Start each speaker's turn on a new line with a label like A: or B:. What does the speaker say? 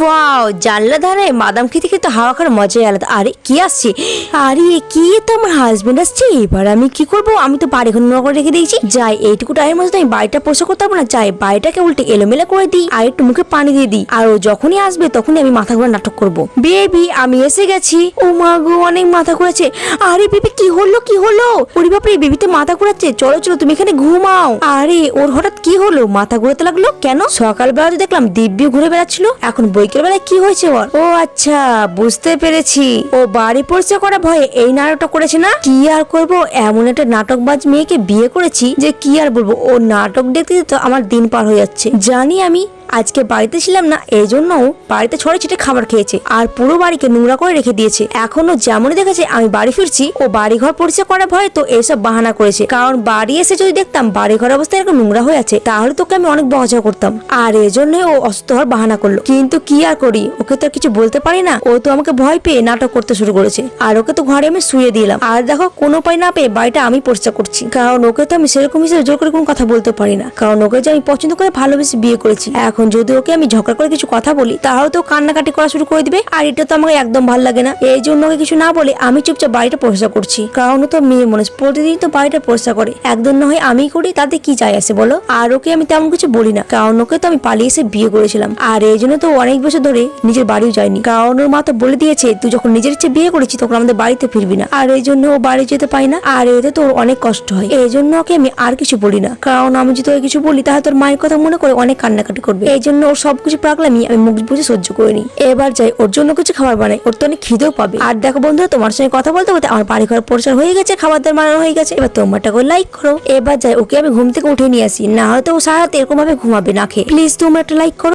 A: Wow, জানলা ধারে বাদাম খেতে খেতে হাওয়া খাওয়ার মজাই আলাদা। আরে কি আসছে? আরে কি, তো আমার হাজবেন্ড আসছে। এবার আমি কি করবো? আমি তো বাড়ি ঘর নোংরা করে রেখে দিয়েছি। যাই এইটুকু টাইমের মধ্যে আমি বাড়িটা পরিষ্কার করতে পারবো না। যাই বাড়িটাকে উল্টে এলোমেলো করে দিই আর একটু মুখে পানি দিয়ে দিই। আর ও যখনই আসবে তখনই আমি মাথা ঘোরা নাটক করবো। বেবি আমি এসে গেছি। ও মা গো, অনেক মাথা ঘোরাচ্ছে। আরে বেবি কি হলো কি হলো? ওরে বাপরে, বেবি তো মাথা ঘোরাচ্ছে। চলো চলো, তুমি এখানে ঘুমাও। আরে ওর হঠাৎ কি হলো? মাথা ঘোরাতে লাগলো কেন? সকালবেলা তো দেখলাম দিব্যি ঘুরে বেড়াচ্ছিল, এখন বৈকাল বেলায় কি হয়েছে ওর? ও আচ্ছা, বুঝতে পেরেছি। ও বাড়ি পরিষ্কার করা ভয়ে এই নাটকটা করেছে না? কি আর করবো, এমন একটা নাটকবাজ মেয়েকে বিয়ে করেছি যে কি আর বলবো। ও নাটক দেখতে তো আমার দিন পার হয়ে যাচ্ছে। জানি আমি আজকে বাড়িতে ছিলাম না, এই জন্য বাড়িতে ছড়ে ছিটে খাবার খেয়েছে আর পুরো বাড়িকে নোংরা করে রেখে দিয়েছে। এখনো যেমনই দেখেছে আমি বাড়ি ফিরছি, ও বাড়ি ঘর পরিষ্কার করা ভয় তো এইসব বাহানা করেছে। কারণ বাড়ি এসে যদি দেখতাম বাড়ি ঘর অবস্থা এরকম নোংরা হয়ে আছে, তাহলে তোকে আমি অনেক বকাঝকা করতাম। আর এই জন্যই ও অসুস্থ হওয়ার বাহানা করলো। কিন্তু কি আর করি, ওকে তো আর কিছু বলতে পারি না। ও তো আমাকে ভয় পেয়ে নাটক করতে শুরু করেছে। আর ওকে তো ঘরে আমি শুয়ে দিলাম। আর দেখো, কোনো উপায় না পেয়ে বাড়িটা আমি পরিষ্কার করছি। কারণ ওকে তো আমি সেরকম হিসেবে জোর করে কোনো কথা বলতে পারি না। কারণ ওকে যে আমি পছন্দ করে ভালোবেসে বিয়ে করেছি। এখন যদি ওকে আমি ঝগড়া করে কিছু কথা বলি, তাহলে তো কান্নাকাটি করা শুরু করে দিবে। আর এটা তো আমাকে একদম ভালো লাগে না। এই জন্য ওকে কিছু না বলে আমি চুপচাপ বাড়িটা পরিষ্কার করছি। কারণ ও তো মেয়ে মানুষ, প্রতিদিন তো বাড়িটা পরিষ্কার করে। একদিন না হয় আমি করি, তাতে কি চাই আসে বলো? আর ওকে আমি তেমন কিছু বলি না, কারণ ওকে তো আমি পালিয়ে এসে বিয়ে করেছিলাম। আর এই জন্য তো অনেক বছর ধরে নিজের বাড়িও যায়নি। কারণ ওর মা তো বলে দিয়েছে, তুই যখন নিজের ইচ্ছে বিয়ে করেছিস তখন আমাদের বাড়িতে ফিরবি না। আর এই জন্য ও বাড়ি যেতে পায় না। আর এতে তো ওর অনেক কষ্ট হয়। এই জন্য ওকে আমি আর কিছু বলি না। কারণ আমি যদি ওকে কিছু বলি, তাহলে তোর মায়ের কথা মনে করে অনেক কান্নাকাটি করবে। এই জন্য ওর সবকিছু পাগলামি আমি মুখ বুঝে সহ্য করে নি। এবার যাই ওর জন্য কিছু খাবার বানাই, ওর তো অনেক খিদেও পাবে। আর দেখো বন্ধুরা, তোমার সঙ্গে কথা বলতে বলতে আমার বাড়ি ঘর পরিষ্কার হয়ে গেছে, খাবার দাবার বানানো হয়ে গেছে। এবার তোমরা করে লাইক করো। এবার যাই ওকে আমি ঘুম থেকে উঠে নিয়ে আসি, না হলে তো ও সারা রাত এরকম ভাবে ঘুমাবে না খেয়ে। প্লিজ তোমরা একটা লাইক করো।